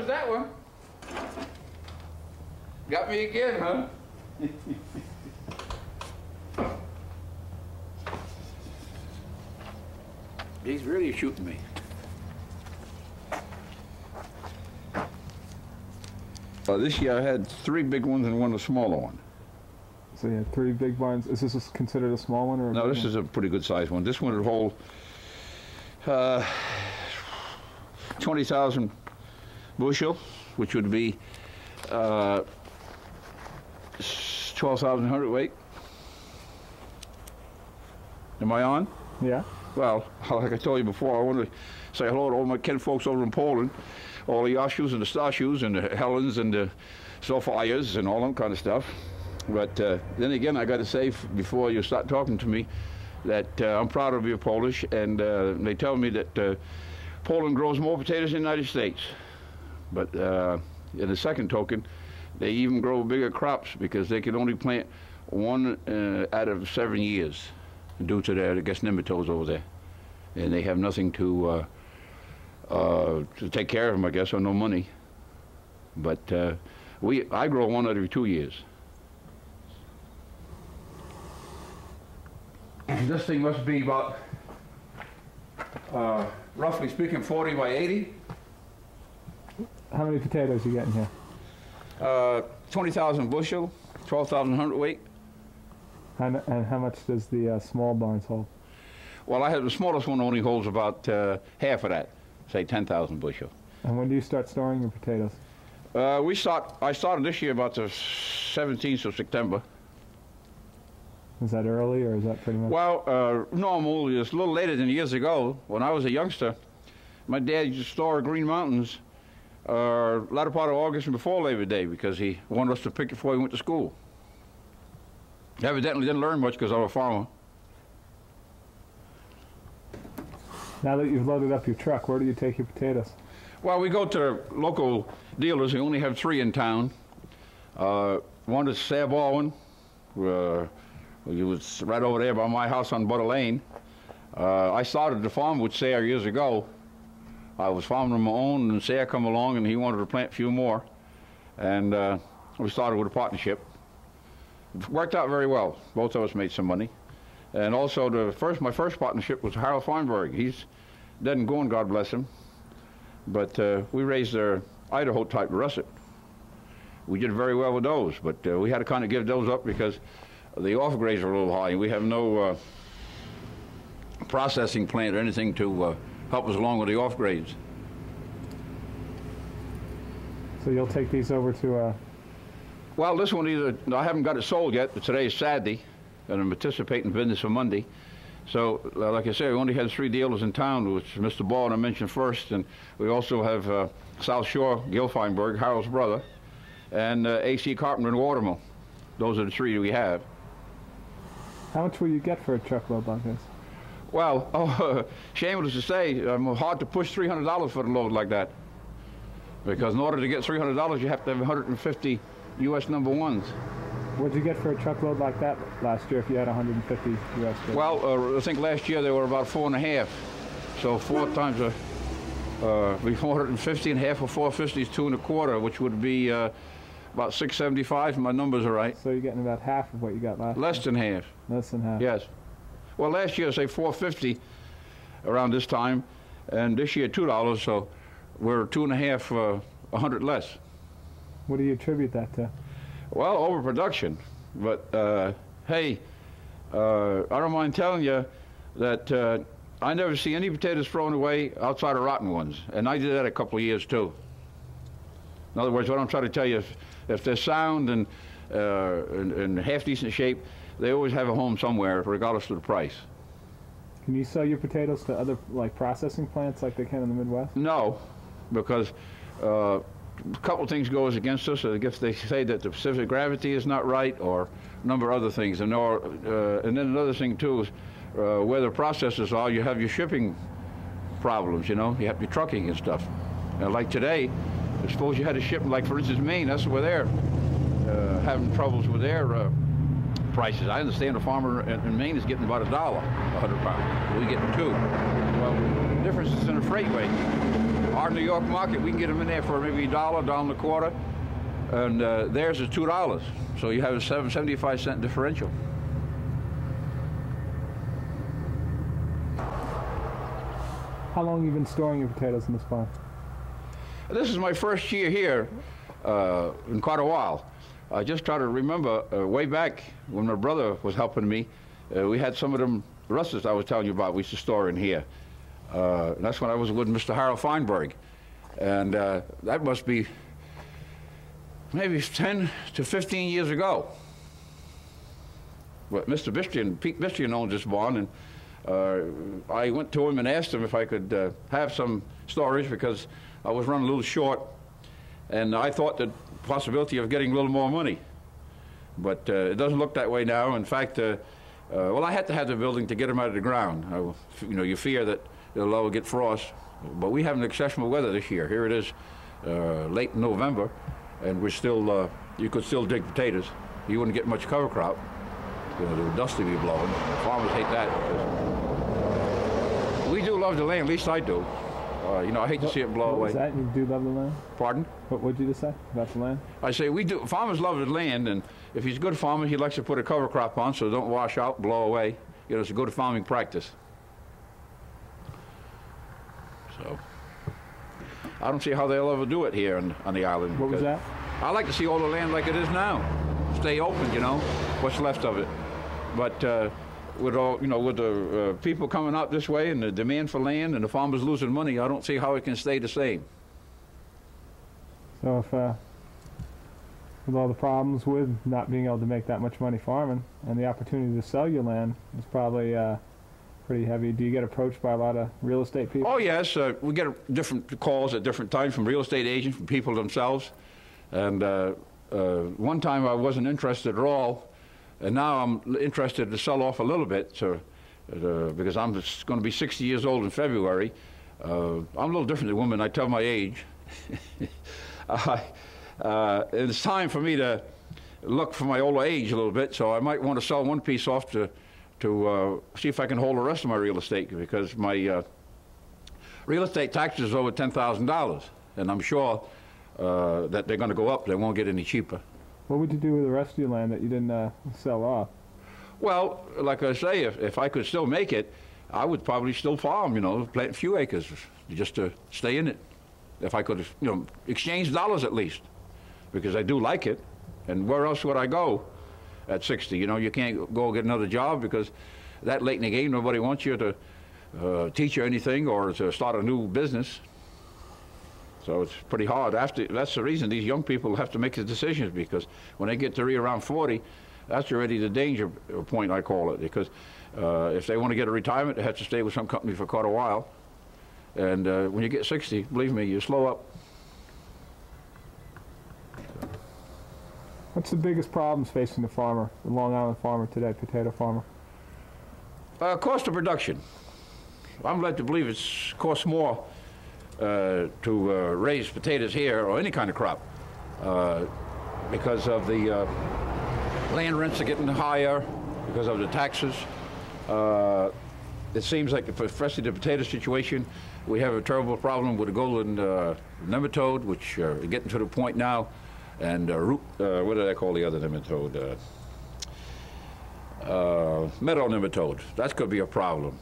as that one. Got me again, huh? He's really shooting me. This year I had 3 big ones and 1 smaller one. So you had 3 big barns. Is this considered a small one or? No, this is a pretty good sized one. This one would hold 20,000 bushel, which would be 12,000 hundredweight. Am I on? Yeah. Well, like I told you before, I want to say hello to all my kin folks over in Poland, all the Yashus and the Stashus and the Helens and the Sophias and all that kind of stuff. But then again, I got to say, before you start talking to me, that I'm proud of you Polish, and they tell me that Poland grows more potatoes than the United States. But in the second token, they even grow bigger crops because they can only plant 1 out of 7 years due to their, I guess, nematodes over there. And they have nothing to take care of them, I guess, or no money. But I grow 1 every 2 years. This thing must be about, roughly speaking, 40 by 80. How many potatoes are you getting here? 20,000 bushel, 12,000 hundredweight. And how much does the small barns hold? Well, I have the smallest one only holds about half of that, say 10,000 bushel. And when do you start storing your potatoes? I started this year about the 17th of September. Is that early or is that pretty much? Well, normal is a little later than years ago. When I was a youngster, my dad used to store Green Mountains latter part of August and before Labor Day because he wanted us to pick it before we went to school. Evidently didn't learn much because I was a farmer. Now that you've loaded up your truck, where do you take your potatoes? Well, we go to the local dealers. We only have 3 in town. One is Sam Baldwin. It was right over there by my house on Butter Lane. I started the farm with Sayre years ago. I was farming on my own, and Sayre come along, and he wanted to plant a few more. And we started with a partnership. It worked out very well. Both of us made some money. And also, my first partnership was Harold Feinberg. He's dead and gone, God bless him. But we raised their Idaho-type russet. We did very well with those, but we had to kind of give those up because the off grades are a little high. We have no processing plant or anything to help us along with the off grades. So you'll take these over to Well, this one I haven't got it sold yet, but today is Saturday, and I'm anticipating business for Monday. So, like I said, we only had 3 dealers in town, which Mr. Ball I mentioned first, and we also have South Shore, Gil Feinberg, Harold's brother, and A.C. Carpenter and Watermill. Those are the 3 we have. How much will you get for a truckload like this? Well, shameless to say, hard to push $300 for a load like that. Because in order to get $300, you have to have 150 U.S. number 1s. What did you get for a truckload like that last year if you had 150 U.S. Well, I think last year they were about 4.5. So 4 times 450 and half of 450 is 2 1/4, which would be about 675 if my numbers are right. So you're getting about half of what you got last year? Less than half. Less than half. Yes. Well, last year, say 450 around this time, and this year $2, so we're 2.5, 100 less. What do you attribute that to? Well, overproduction. But hey, I don't mind telling you that I never see any potatoes thrown away outside of rotten ones, and I did that a couple of years too. In other words, what I'm trying to tell you, if they're sound and in half decent shape, they always have a home somewhere, regardless of the price. Can you sell your potatoes to other processing plants like they can in the Midwest? No, because a couple of things goes against us. I guess they say that the specific gravity is not right, or a number of other things. And then another thing too is where the processors are, you have your shipping problems. You know, you have your trucking and stuff. Like today, suppose you had to ship, like for instance Maine. That's where they're having troubles with their prices. I understand a farmer in Maine is getting about $1 a 100 pounds. We get 2. Well, the difference is in the freight rate. Our New York market, we can get them in there for maybe $1, $1.25, and theirs is $2. So you have a 75-cent differential. How long have you been storing your potatoes in this barn? This is my first year here in quite a while. I just try to remember way back when my brother was helping me, we had some of them rustlers I was telling you about we used to store in here. That's when I was with Mr. Harold Feinberg. And that must be maybe 10 to 15 years ago. But Mr. Bistrian, Pete Bistrian owns this barn, and I went to him and asked him if I could have some storage because I was running a little short, and I thought the possibility of getting a little more money. But it doesn't look that way now. In fact, well, I had to have the building to get them out of the ground. You know, you fear that it'll get frost, but we have an exceptional weather this year. Here it is, late November, and we're still, you could still dig potatoes. You wouldn't get much cover crop. You know, the dust would be blowing. Farmers hate that. We do love the land, at least I do. You know, I hate to see it blow away. What was that? You do love the land? Pardon? What did you just say about the land? I say we do. Farmers love the land, and if he's a good farmer, he likes to put a cover crop on so it don't wash out, blow away. You know, it's a good farming practice. So I don't see how they'll ever do it here on the island. What was that? I like to see all the land like it is now. Stay open, you know, what's left of it. But with all, you know, with the people coming out this way and the demand for land and the farmers losing money, I don't see how it can stay the same. So if, with all the problems with not being able to make that much money farming and the opportunity to sell your land is probably pretty heavy. Do you get approached by a lot of real estate people? Oh yes, we get different calls at different times from real estate agents, from people themselves. And one time I wasn't interested at all. And now I'm interested to sell off a little bit, so, because I'm going to be 60 years old in February. I'm a little different than women. I tell my age. It's time for me to look for my older age a little bit, so I might want to sell one piece off to see if I can hold the rest of my real estate, because my real estate taxes is over $10,000, and I'm sure that they're going to go up. They won't get any cheaper. What would you do with the rest of your land that you didn't sell off? Well, like I say, if I could still make it, I would probably still farm, you know, plant a few acres just to stay in it. If I could, you know, exchange dollars at least, because I do like it. And where else would I go at 60? You know, you can't go get another job because that late in the game, nobody wants you to teach you anything or to start a new business. So it's pretty hard. That's the reason these young people have to make the decisions, because when they get to around 40, that's already the danger point, I call it. Because if they want to get a retirement, they have to stay with some company for quite a while. And when you get 60, believe me, you slow up. What's the biggest problems facing the farmer, the Long Island farmer today, potato farmer? Cost of production. I'm led to believe it costs more to raise potatoes here, or any kind of crop, because of the land rents are getting higher, because of the taxes. It seems like, especially the potato situation, we have a terrible problem with the golden nematode, which are getting to the point now, and what do they call the other nematode? Meadow nematode. That's going to be a problem.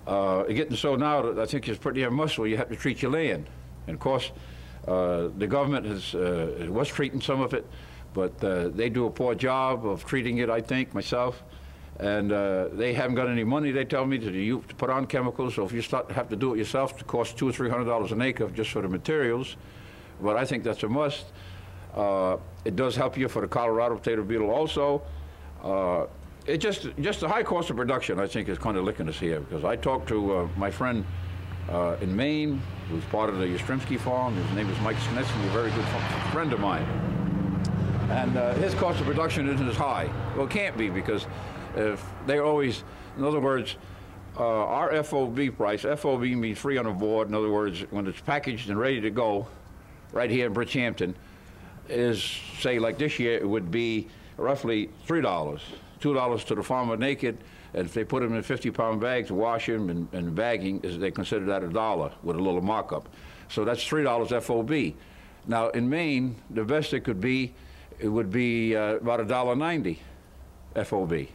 Getting so now that I think it's pretty much you have to treat your land. And of course, the government was treating some of it, but they do a poor job of treating it, I think, myself. And they haven't got any money, they tell me, to put on chemicals. So if you have to do it yourself, it costs $200 or $300 an acre just for the materials. But I think that's a must. It does help you for the Colorado potato beetle also. It just the high cost of production, I think, is kind of licking us here, because I talked to my friend in Maine, who's part of the Yastrzemski farm. His name is Mike Snetzen, a very good friend of mine. And his cost of production isn't as high. Well, it can't be, because if they're always, in other words, our FOB price, FOB means free on the board. In other words, when it's packaged and ready to go, right here in Bridgehampton, is, say, like this year, it would be roughly $3. $2 to the farmer naked, and if they put them in 50-pound bags, wash them and bagging, they consider that $1 with a little markup. So that's $3 FOB. Now in Maine, the best it would be about $1.90 FOB.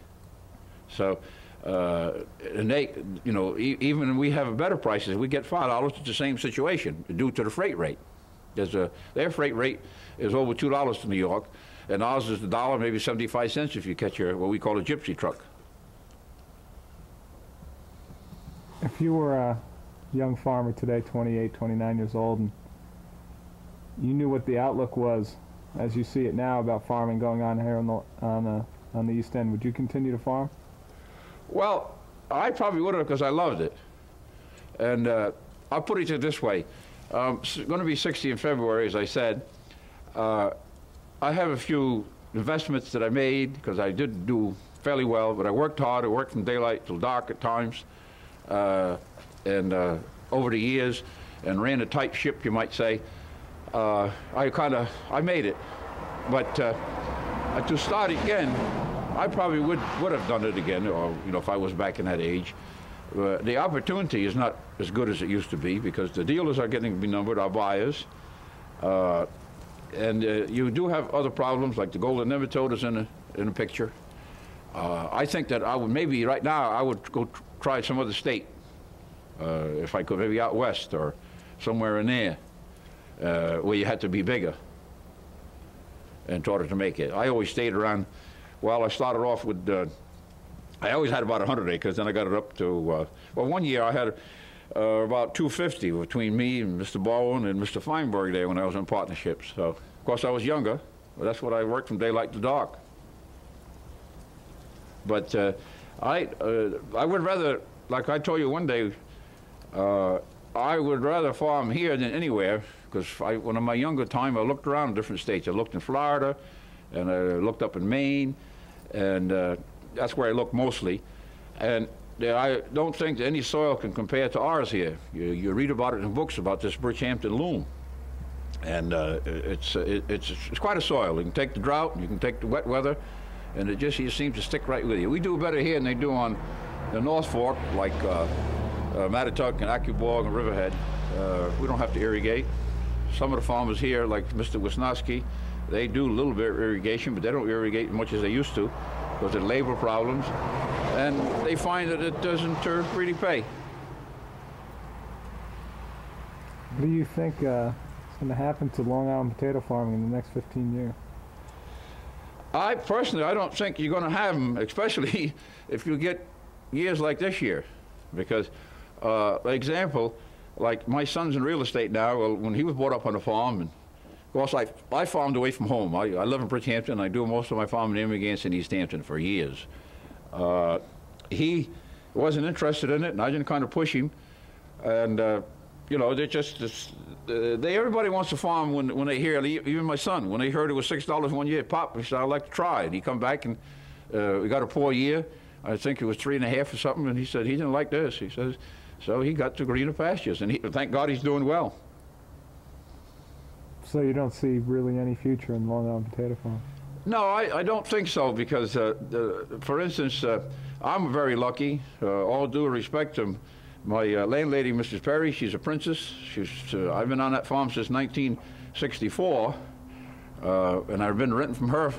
So, and they, you know, even when we have better prices, we get $5. It's the same situation due to the freight rate. Their freight rate is over $2 to New York, and ours is $1, maybe 75 cents if you catch what we call a gypsy truck. If you were a young farmer today, 28, 29 years old, and you knew what the outlook was as you see it now about farming going on here on the East End, would you continue to farm? Well, I probably would have, because I loved it. And I'll put it this way. I'm going to be 60 in February, as I said. I have a few investments that I made, because I did do fairly well, but I worked hard. I worked from daylight till dark at times, and over the years, and ran a tight ship, you might say. I made it. But to start again, I probably would have done it again, or you know, if I was back in that age. The opportunity is not as good as it used to be, because the dealers are getting to be numbered, our buyers, and you do have other problems like the golden nematode is in the picture. I think that I would maybe right now I would go try some other state if I could, maybe out west or somewhere in there where you had to be bigger in order to make it. I always stayed around. Well, I started off with, I always had about 100 acres, then I got it up to, well, one year I had about 250 between me and Mr. Bowen and Mr. Feinberg there when I was in partnerships. So, of course, I was younger, but that's what I worked from daylight to dark. But I would rather, like I told you one day, I would rather farm here than anywhere, because when in my younger time, I looked around in different states. I looked in Florida, and I looked up in Maine, and that's where I looked mostly. And I don't think that any soil can compare to ours here. You read about it in books about this Bridgehampton loam, and it's quite a soil. You can take the drought, and you can take the wet weather, and it just seems to stick right with you. We do better here than they do on the North Fork, like Mattatuck and Accuborg and Riverhead. We don't have to irrigate. Some of the farmers here, like Mr. Wisnowski, they do a little bit of irrigation, but they don't irrigate as much as they used to because of labor problems, and they find that it doesn't really pay. What do you think is going to happen to Long Island potato farming in the next 15 years? I don't think you're going to have them, especially if you get years like this year, because, example, like my son's in real estate now. Well, when he was brought up on a farm, and of course I farmed away from home. I live in Bridgehampton. I do most of my farming in Amagansett and East Hampton for years. He wasn't interested in it, and I didn't kind of push him. And you know, everybody wants to farm when they hear. Even my son, when they heard it was $6 one year, Pop, he said, I'd like to try it. And he come back, and we got a poor year. I think it was 3.5 or something, and he said he didn't like this. He says, so he got to greener pastures, and thank God he's doing well. So you don't see really any future in Long Island potato farm? No, I don't think so, because, for instance, I'm very lucky, all due respect to my landlady, Mrs. Perry. She's a princess. I've been on that farm since 1964, and I've been renting from her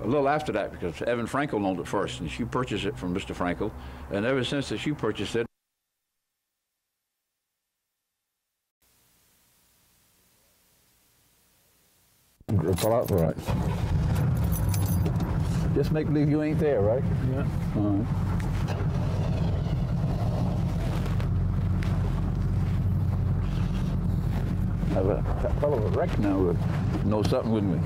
a little after that, because Evan Frankel owned it first, and she purchased it from Mr. Frankel, and ever since that she purchased it, it's a lot right. Just make believe you ain't there, right? Yeah. All right. I have a hell of a wreck now to know something with me.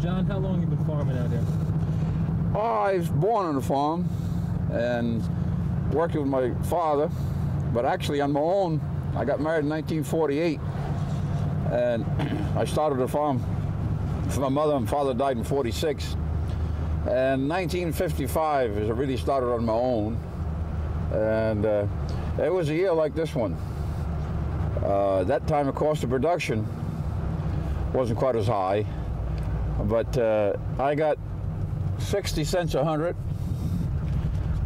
John, how long have you been farming out here? Oh, I was born on a farm and worked with my father, but actually on my own. I got married in 1948, and I started a farm for my mother, and father died in '46. And 1955 is I really started on my own. And it was a year like this one. That time the cost of production wasn't quite as high, but I got 60 cents a hundred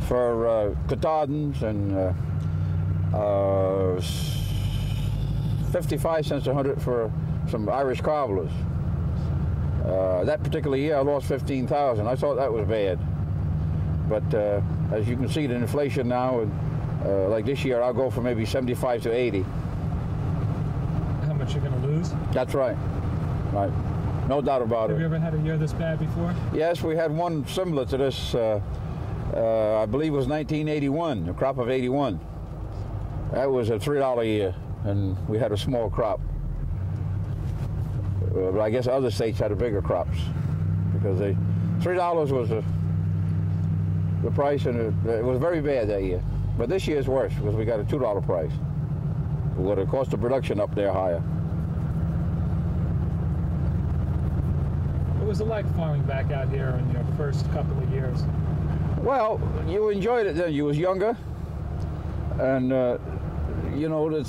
for Katahdins and 55 cents a hundred for some Irish cobblers. That particular year I lost 15,000. I thought that was bad. But as you can see, the inflation now, like this year, I'll go for maybe 75 to 80. How much you're going to lose? That's right. Right. No doubt about it. Have you ever had a year this bad before? Yes, we had one similar to this. I believe it was 1981, the crop of 81. That was a $3 year, and we had a small crop. But I guess other states had bigger crops because $3 was the price, and it was very bad that year. But this year's worse because we got a $2 price with the cost of production up there higher. What was it like farming back out here in your first couple of years? Well, you enjoyed it then. You was younger, and you know,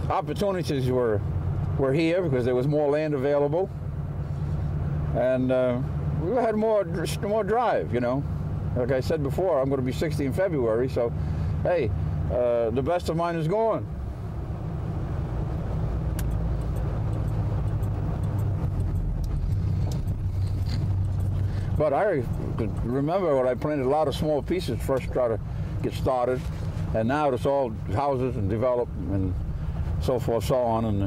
opportunities were here because there was more land available, and we had more drive. You know, like I said before, I'm going to be 60 in February, so hey, the best of mine is gone. But I remember when I planted a lot of small pieces first, try to get started, and now it's all houses and develop and so forth, so on. And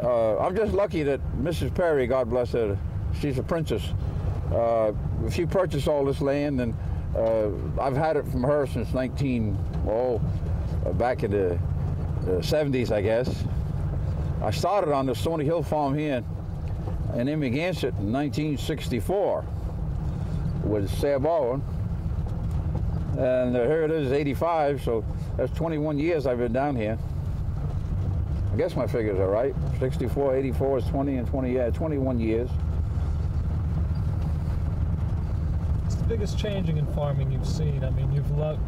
I'm just lucky that Mrs. Perry, God bless her, she's a princess. She purchased all this land, and I've had it from her since back in the 70s, I guess. I started on the Stony Hill farm here in Amagansett in 1964. With Sam Baldwin, and here it is, 85, so that's 21 years I've been down here. I guess my figures are right. 64, 84 is 20, and 20, yeah, 21 years. What's the biggest changing in farming you've seen? I mean, you've loved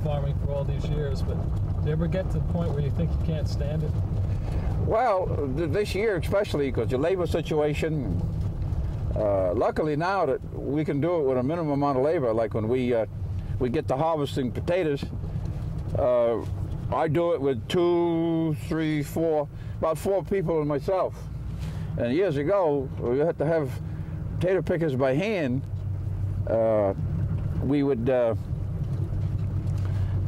farming for all these years, but do you ever get to the point where you think you can't stand it? Well, this year especially, because the labor situation. Luckily now that we can do it with a minimum amount of labor, like when we get to harvesting potatoes, I do it with 2, 3, 4, about 4 people and myself. And years ago, we had to have potato pickers by hand. We would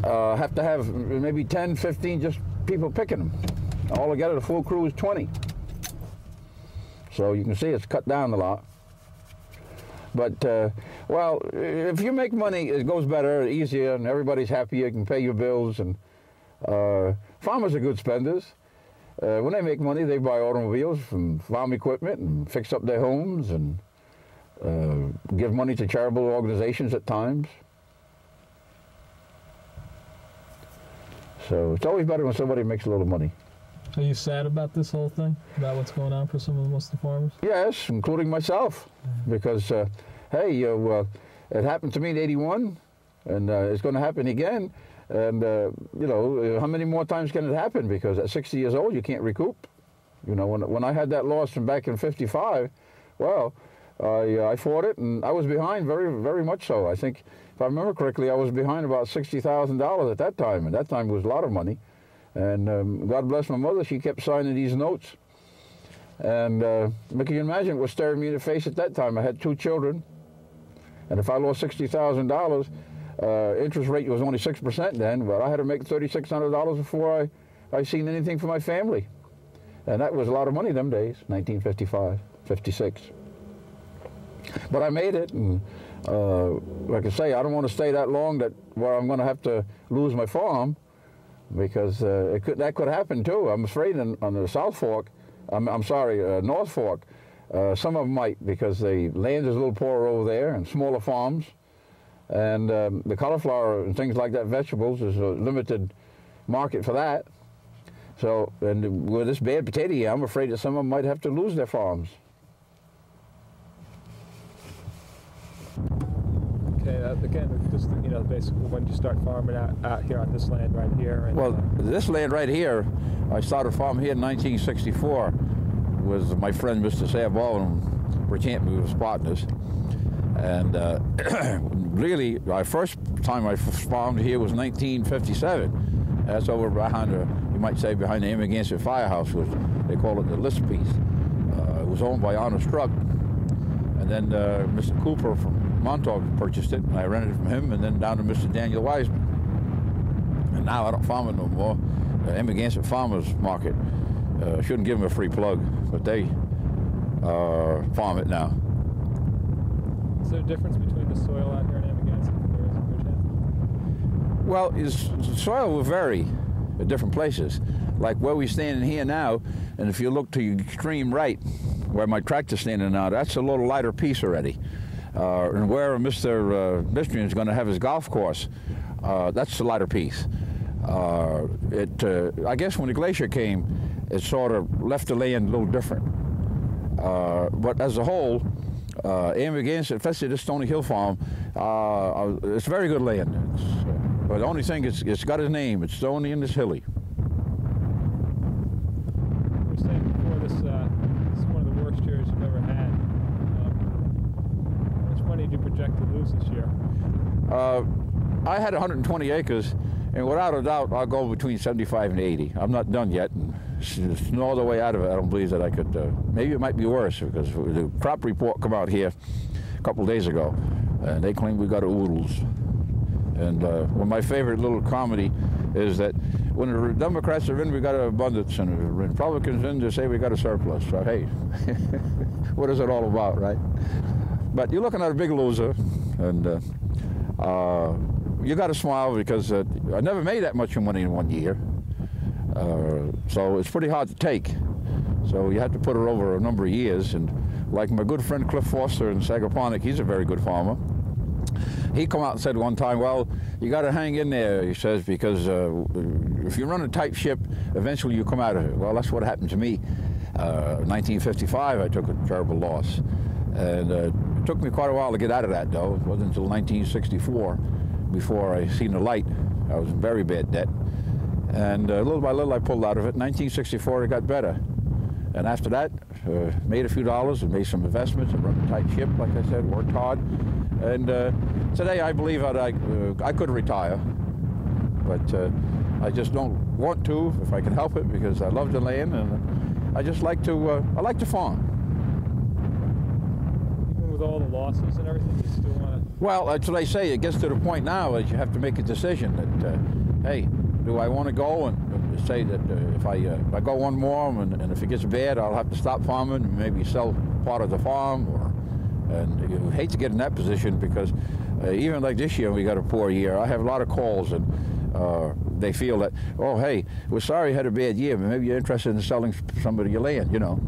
have to have maybe 10, 15 just people picking them. Altogether, the full crew is 20. So you can see it's cut down a lot. But, well, if you make money, it goes better, easier, and everybody's happier. You can pay your bills. And farmers are good spenders. When they make money, they buy automobiles from farm equipment and fix up their homes and give money to charitable organizations at times. So it's always better when somebody makes a little money. Are you sad about this whole thing? About what's going on for most of the farmers? Yes, including myself. Because, hey, it happened to me in 81, and it's going to happen again. And, you know, how many more times can it happen? Because at 60 years old, you can't recoup. You know, when I had that loss from back in 55, well, I fought it, and I was behind very, very much so. I think, if I remember correctly, I was behind about $60,000 at that time, and that time was a lot of money. And God bless my mother, she kept signing these notes. And you can imagine what staring me in the face at that time. I had 2 children, and if I lost $60,000, interest rate was only 6% then, but I had to make $3,600 before I seen anything for my family. And that was a lot of money them days, 1955, 56. But I made it, and like I say, I don't want to stay that long where I'm going to have to lose my farm, because that could happen too. I'm afraid on the South Fork, North Fork, some of them might, because the land is a little poorer over there and smaller farms, and the cauliflower and things like that, vegetables, is a limited market for that. So, and with this bad potato year, I'm afraid that some of them might have to lose their farms. second? Just basically, when did you start farming out here on this land right here? And, Well, this land right here, I started farming here in 1964 with my friend Mr. Sam Baldwin, Bridgehampton. We were partners. And really, my first time I farmed here was 1957. That's over behind, you might say, behind the Amagansett Firehouse, which they call it the list piece. It was owned by Honor Struck. And then Mr. Cooper from Montauk purchased it, and I rented it from him, and then down to Mr. Daniel Wiseman. And now I don't farm it no more. Amagansett Farmers Market, shouldn't give them a free plug, but they farm it now. Is there a difference between the soil out here in Amagansett and there is in Bridgehampton? Well, the soil will vary at different places. Like where we're standing here now, and if you look to your extreme right, where my tractor's standing now, that's a little lighter piece already. And where Mr. Mistrian is going to have his golf course, that's the lighter piece. I guess when the glacier came, it sort of left the land a little different. But as a whole, Amagansett, especially this Stony Hill farm, it's very good land. But the only thing, it's got a name. It's stony and it's hilly. You were saying before this is one of the worst years you've ever had. How much money did you project to lose this year? I had 120 acres, and without a doubt, I'll go between 75 and 80. I'm not done yet. And there's no other way out of it. I don't believe that I could. Maybe it might be worse, because the crop report come out here a couple of days ago, and they claim we got oodles. And well, my favorite little comedy is that when the Democrats are in, we got an abundance, and the Republicans in, they say we got a surplus. So hey, what is it all about, right? But you're looking at a big loser, and you got to smile, because I never made that much money in one year. So it's pretty hard to take. So you have to put it over a number of years. And like my good friend Cliff Foster in Sagaponack, he's a very good farmer. He come out and said one time, well, you got to hang in there, he says, because if you run a tight ship, eventually you come out of it. Well, that's what happened to me. 1955, I took a terrible loss. And it took me quite a while to get out of that, though. It wasn't until 1964 before I seen the light. I was in very bad debt. And little by little, I pulled out of it. In 1964, it got better. And after that, made a few dollars and made some investments and run a tight ship, like I said, worked hard. And today, I believe that I could retire, but I just don't want to if I can help it, because I love the land, and I just like to I like to farm. Even with all the losses and everything, you still want to? Well, that's what I say. It gets to the point now that you have to make a decision that, hey, do I want to go and say that if I go one more, and if it gets bad, I'll have to stop farming and maybe sell part of the farm, and you hate to get in that position, because even like this year, we got a poor year. I have a lot of calls, and they feel that, oh, hey, we're sorry you had a bad year, but maybe you're interested in selling some of your land, you know.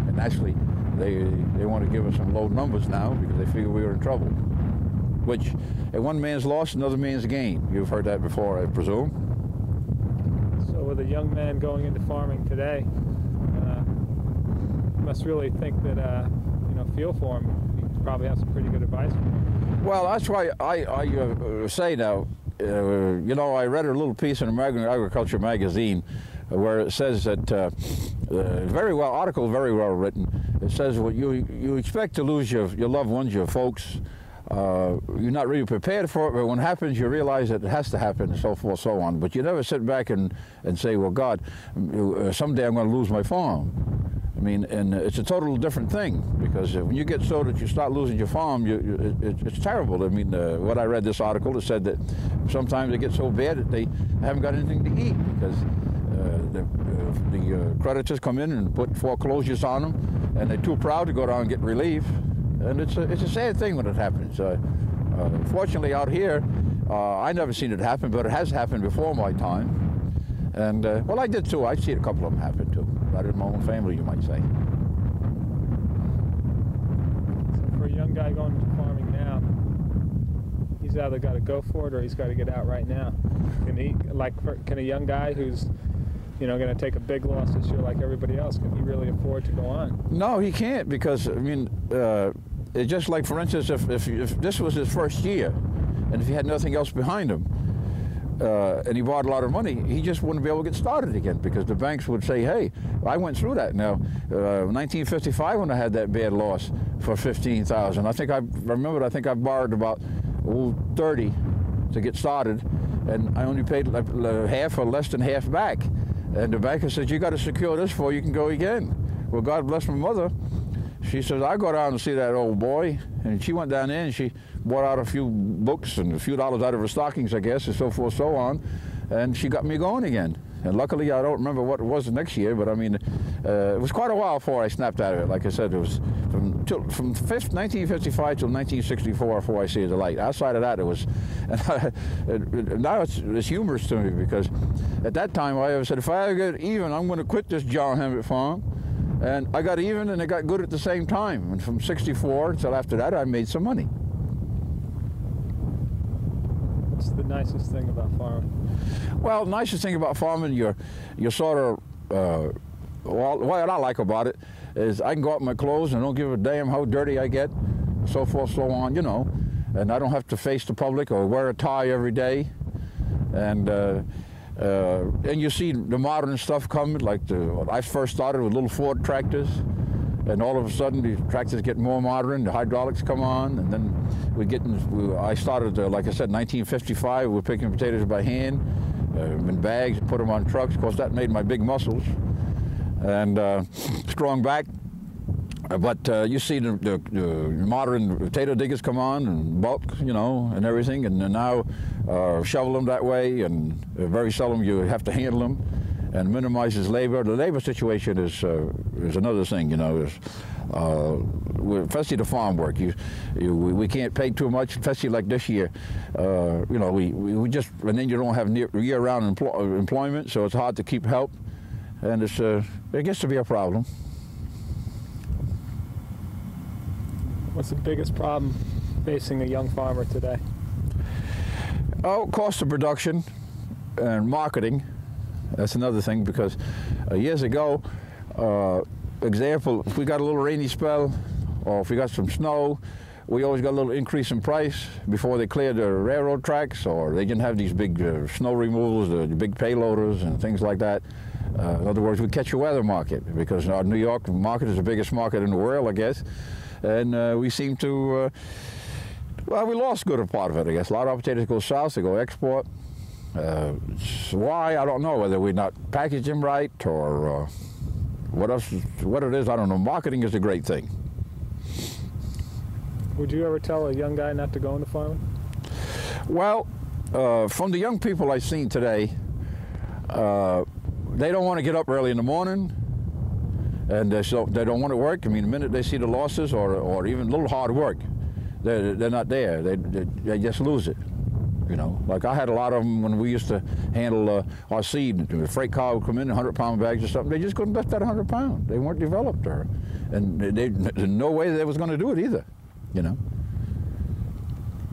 And actually, they want to give us some low numbers now, because they figure we were in trouble. Which, at one man's loss, another man's gain. You've heard that before, I presume. So with a young man going into farming today, you must really think that, feel for him. You probably have some pretty good advice for him. Well, that's why I say now, I read a little piece in American Agriculture magazine where it says that, very well written. It says, well, you expect to lose your loved ones, your folks. You're not really prepared for it, but when it happens, you realize that it has to happen, and so forth, so on. But you never sit back and say, well, God, someday I'm going to lose my farm. I mean, and it's a total different thing, because when you get so that you start losing your farm, it's terrible. I mean, what I read this article, it said that sometimes they get so bad that they haven't got anything to eat, because the creditors come in and put foreclosures on them, and they're too proud to go down and get relief. And it's a sad thing when it happens. Fortunately, out here, I never seen it happen, but it has happened before my time. And, well, I did too. I've seen a couple of them happen too. Right in my own family, you might say. So for a young guy going into farming now, he's either got to go for it or he's got to get out right now. Can a young guy who's going to take a big loss this year like everybody else, can he really afford to go on? No, he can't, because, I mean, it's just like, for instance, if this was his first year, and if he had nothing else behind him, and he borrowed a lot of money, he just wouldn't be able to get started again, because the banks would say, hey, I went through that. Now, 1955, when I had that bad loss for $15,000, I think I borrowed about 30 to get started, and I only paid half or less than half back. And the banker said, you got to secure this before you can go again. Well, God bless my mother. She says, I go down and see that old boy. And she went down there and she bought out a few books and a few dollars out of her stockings, I guess, and so forth, so on. And she got me going again. And luckily, I don't remember what it was the next year, but I mean, it was quite a while before I snapped out of it. Like I said, it was from 1955 till 1964 before I see the light. Outside of that, it was, now it's humorous to me, because at that time, I ever said, if I ever get even, I'm going to quit this John Hammett farm. And I got even, and it got good at the same time. And from 64 until after that, I made some money. What's the nicest thing about farming? Well, the nicest thing about farming, you're sort of, well, what I like about it is I can go out in my clothes and don't give a damn how dirty I get, so forth, so on, you know. And I don't have to face the public or wear a tie every day. And you see the modern stuff coming, like I first started with little Ford tractors, and all of a sudden the tractors get more modern, the hydraulics come on, and then I started, like I said, 1955, we're picking potatoes by hand, in bags, put them on trucks. Of course, that made my big muscles and strong back. But you see the modern potato diggers come on and bulk, you know, and everything, and now shovel them that way, and very seldom you have to handle them, and minimizes labor. The labor situation is another thing, you know. Especially the farm work, we can't pay too much, especially like this year. You know, we just, and then you don't have year-round employment, so it's hard to keep help, and it gets to be a problem. What's the biggest problem facing a young farmer today? Oh, cost of production and marketing. That's another thing, because years ago, example, if we got a little rainy spell or if we got some snow, we always got a little increase in price before they cleared the railroad tracks, or they didn't have these big snow removals, the big payloaders and things like that. In other words, we catch a weather market, because our New York market is the biggest market in the world, I guess. And we seem to, well, we lost a good part of it, I guess. A lot of potatoes go south, they go export. Why, I don't know, whether we're not packaging them right, or what it is, I don't know. Marketing is a great thing. Would you ever tell a young guy not to go into farming? Well, from the young people I've seen today, they don't want to get up early in the morning, and they don't want to work. I mean, the minute they see the losses or even a little hard work, they're not there. They just lose it. You know, like I had a lot of them when we used to handle our seed. The freight car would come in, 100-pound bags or something. They just couldn't lift that 100 pounds. They weren't developed, and there's no way they was going to do it either. You know.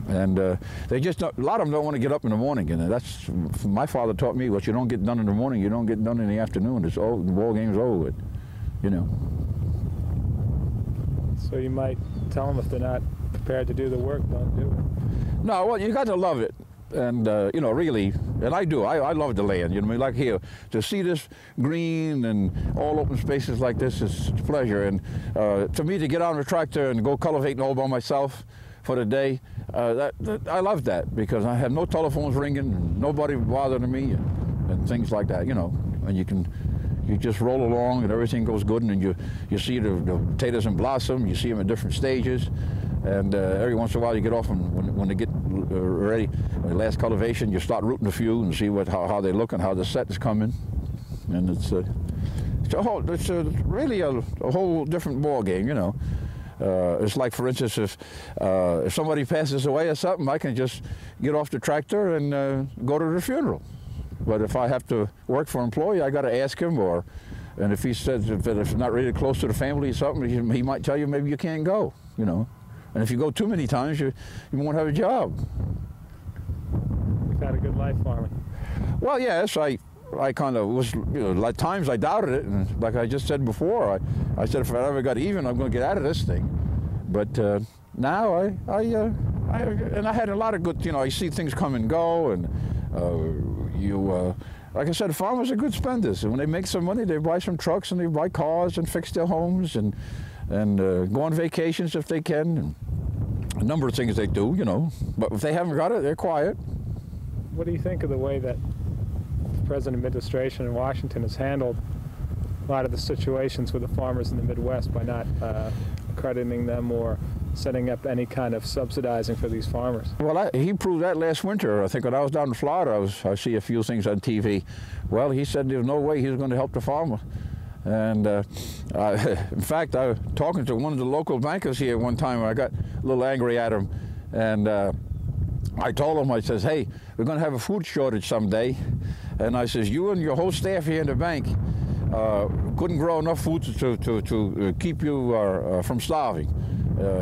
And they just don't, a lot of them don't want to get up in the morning, and that's, my father taught me, what you don't get done in the morning, you don't get done in the afternoon. It's all, the ball game's over with, you know. So you might tell them if they're not prepared to do the work, don't do it. No, well, you got to love it, and you know, really, and I do. I love the land. You know, I mean, like here, to see this green and all open spaces like this is a pleasure. And to me, to get on a tractor and go cultivating all by myself for the day, I love that, because I have no telephones ringing, nobody bothering me, and things like that. You know, and you just roll along and everything goes good, and you see the potatoes in blossom. You see them at different stages. And every once in a while you get off, and when they get ready, the last cultivation, you start rooting a few and see how they look and how the set is coming. And it's really a whole different ball game, you know. It's like, for instance, if somebody passes away or something, I can just get off the tractor and go to the funeral. But if I have to work for an employee, I got to ask him, and if he says if it's not really close to the family or something, he might tell you maybe you can't go, you know. And if you go too many times, you won't have a job. You've had a good life farming. Well, yes, I kind of was, you know, like times I doubted it, and like I just said before, I said if I ever got even, I'm going to get out of this thing. But now I and I had a lot of good, you see things come and go, and like I said, farmers are good spenders. And when they make some money, they buy some trucks and they buy cars and fix their homes and go on vacations if they can. And a number of things they do, But if they haven't got it, they're quiet. What do you think of the way that the present administration in Washington has handled a lot of the situations with the farmers in the Midwest by not accrediting them or setting up any kind of subsidizing for these farmers? Well, he proved that last winter. I think when I was down in Florida, I see a few things on TV. Well, he said there's no way he was going to help the farmer. And in fact, I was talking to one of the local bankers here one time. I got a little angry at him, and I told him, I says, hey, we're going to have a food shortage someday. And I says, you and your whole staff here in the bank couldn't grow enough food to keep you from starving.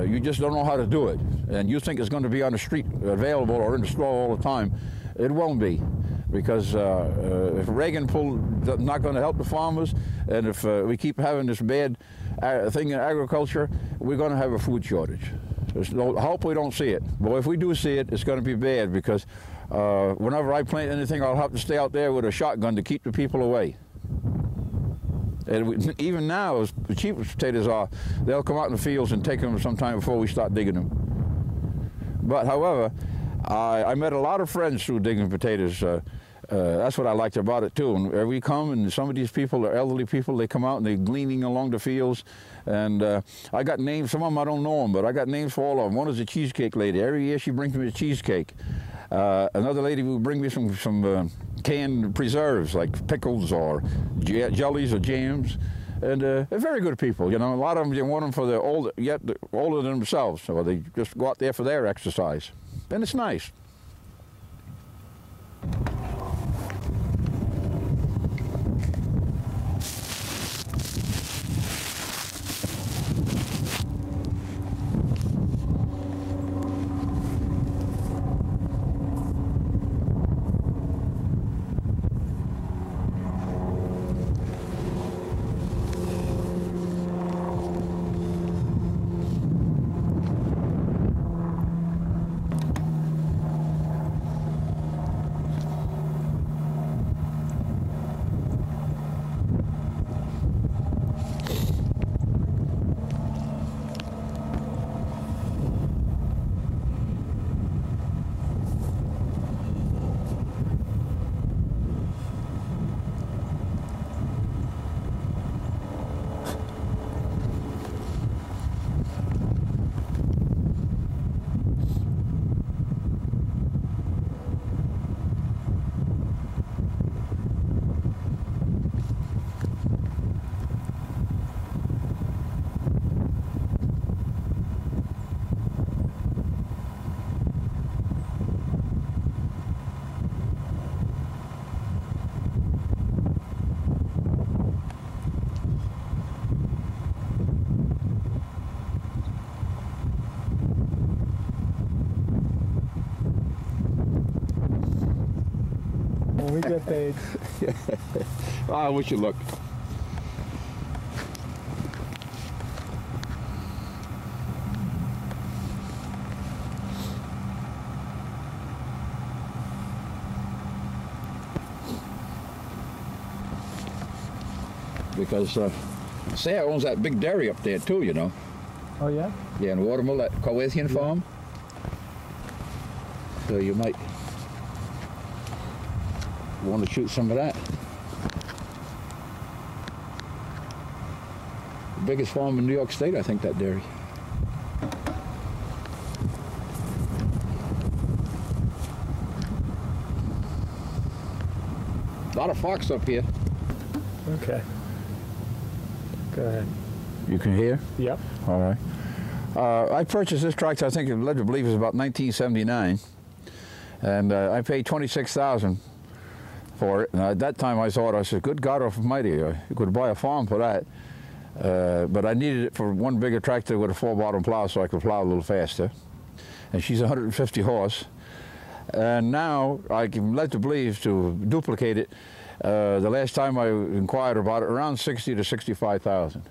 You just don't know how to do it. And you think it's going to be on the street available or in the store all the time. It won't be. Because if Reagan not going to help the farmers, and if we keep having this bad thing in agriculture, we're going to have a food shortage. I hope we don't see it. But if we do see it, it's going to be bad, because whenever I plant anything, I'll have to stay out there with a shotgun to keep the people away. And even now, as cheap as potatoes are, they'll come out in the fields and take them sometime before we start digging them. But however, I met a lot of friends through digging potatoes. That's what I liked about it too. And we come, and some of these people are elderly people. They come out and they're gleaning along the fields. And I got names. Some of them I don't know them, but I got names for all of them. One is a cheesecake lady. Every year she brings me a cheesecake. Another lady will bring me some canned preserves like pickles or jellies or jams. And they're very good people, A lot of them, they want them for the older than themselves, so they just go out there for their exercise. And it's nice. We get paid. I wish you luck. Because Sarah owns that big dairy up there too, Oh yeah? Yeah, in Watermill, that Cowethian farm. So you might want to shoot some of that. The biggest farm in New York State, I think, that dairy. A lot of fox up here. Okay. Go ahead. You can hear? Yep. All right. I purchased this tractor, I think, I'm led to believe, it was about 1979. And I paid $26,000 for it. And at that time I thought, I said, good God almighty, you could buy a farm for that. But I needed it for one bigger tractor with a 4-bottom plow so I could plow a little faster. And she's 150 horse. And now I'm led to believe, to duplicate it, the last time I inquired about it, around 60 to 65,000.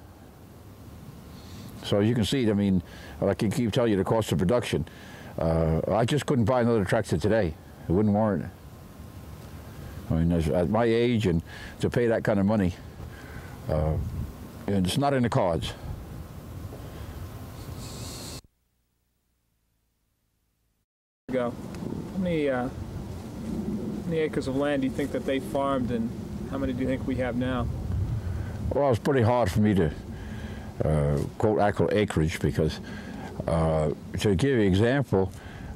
So you can see, I mean, I can keep telling you the cost of production. I just couldn't buy another tractor today. It wouldn't warrant it. I mean, at my age and to pay that kind of money, it's not in the cards. How many acres of land do you think that they farmed, and how many do you think we have now? Well, it's pretty hard for me to quote actual acreage because, to give you an example,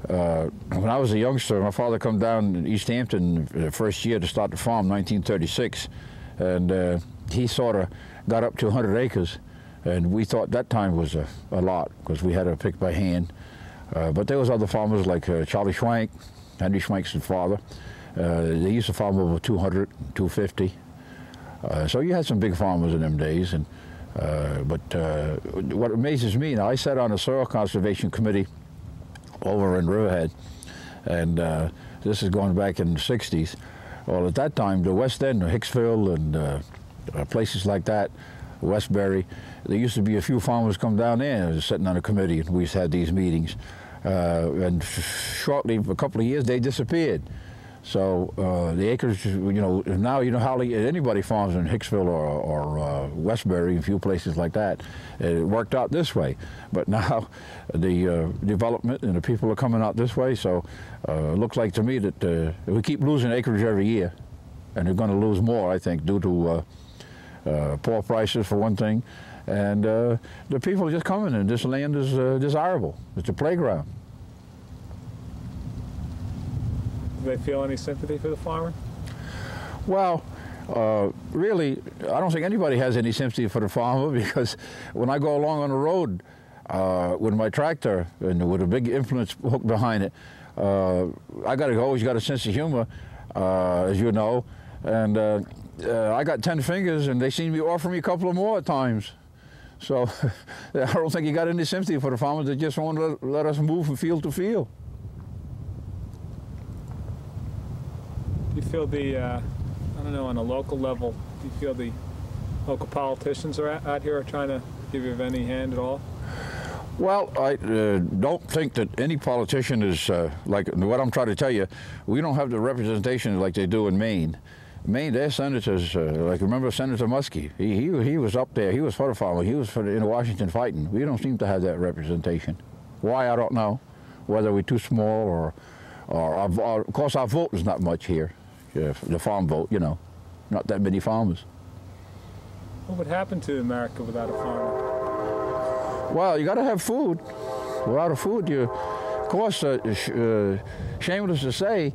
when I was a youngster, my father come down in East Hampton the first year to start the farm, 1936, and he sort of got up to 100 acres, and we thought that time was a lot because we had to pick by hand. But there was other farmers like Charlie Schwank, Henry Schwank's father. They used to farm over 200, 250. So you had some big farmers in them days. And but what amazes me, now I sat on a soil conservation committee over in Riverhead, and this is going back in the 60s. Well, at that time, the West End, Hicksville, and places like that, Westbury, there used to be a few farmers come down there sitting on a committee, and we used to have these meetings. And shortly, for a couple of years, they disappeared. So the acres, now hardly anybody farms in Hicksville or Westbury, a few places like that. It worked out this way, but now the development and the people are coming out this way. So it looks like to me that we keep losing acreage every year, and we're going to lose more, I think, due to poor prices for one thing, and the people are just coming, and this land is desirable. It's a playground. Do they feel any sympathy for the farmer? Well, really, I don't think anybody has any sympathy for the farmer, because when I go along on the road with my tractor and with a big influence hook behind it, I always got a sense of humor, as you know, and I got 10 fingers, and they seem to be offering me a couple of more at times. So I don't think you got any sympathy for the farmers that just want to let us move from field to field. Do you feel I don't know, on a local level, do you feel the local politicians are out here are trying to give you any hand at all? Well, I don't think that any politician is, like what I'm trying to tell you, we don't have the representation like they do in Maine. Maine, their senators, like remember Senator Muskie, he was up there, he was for the farmer, he was in Washington fighting. We don't seem to have that representation. Why, I don't know. Whether we're too small or of course our vote is not much here, the farm vote, not that many farmers. What would happen to America without a farmer? Well, you got to have food. Without a food, of course, shameless to say,